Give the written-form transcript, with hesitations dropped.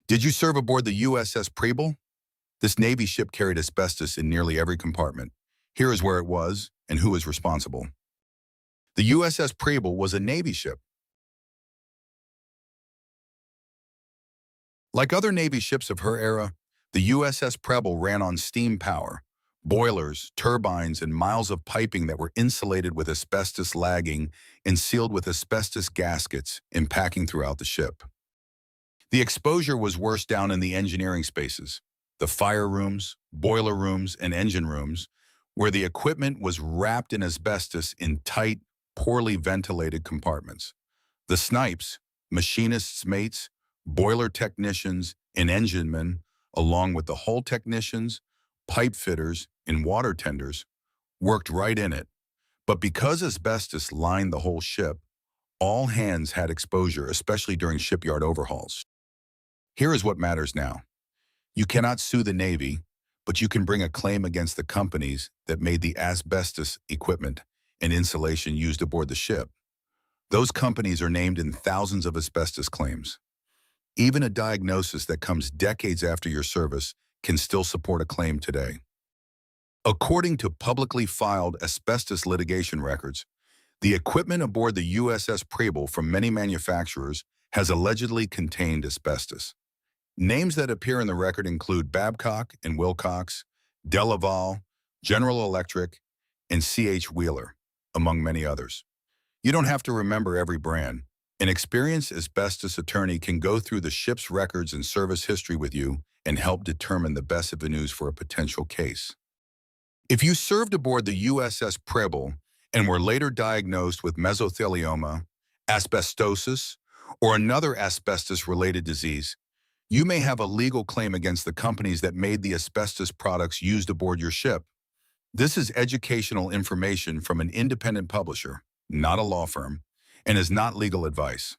Did you serve aboard the USS Preble? This Navy ship carried asbestos in nearly every compartment. Here is where it was and who is responsible. The USS Preble was a Navy ship. Like other Navy ships of her era, the USS Preble ran on steam power, boilers, turbines, and miles of piping that were insulated with asbestos lagging and sealed with asbestos gaskets impacting throughout the ship. The exposure was worse down in the engineering spaces, the fire rooms, boiler rooms, and engine rooms, where the equipment was wrapped in asbestos in tight, poorly ventilated compartments. The snipes, machinists' mates, boiler technicians, and enginemen, along with the hull technicians, pipe fitters, and water tenders, worked right in it. But because asbestos lined the whole ship, all hands had exposure, especially during shipyard overhauls. Here is what matters now. You cannot sue the Navy, but you can bring a claim against the companies that made the asbestos equipment and insulation used aboard the ship. Those companies are named in thousands of asbestos claims. Even a diagnosis that comes decades after your service can still support a claim today. According to publicly filed asbestos litigation records, the equipment aboard the USS Preble from many manufacturers has allegedly contained asbestos. Names that appear in the record include Babcock and Wilcox, Delaval, General Electric, and C.H. Wheeler, among many others. You don't have to remember every brand. An experienced asbestos attorney can go through the ship's records and service history with you and help determine the best avenues for a potential case. If you served aboard the USS Preble and were later diagnosed with mesothelioma, asbestosis, or another asbestos-related disease, you may have a legal claim against the companies that made the asbestos products used aboard your ship. This is educational information from an independent publisher, not a law firm, and is not legal advice.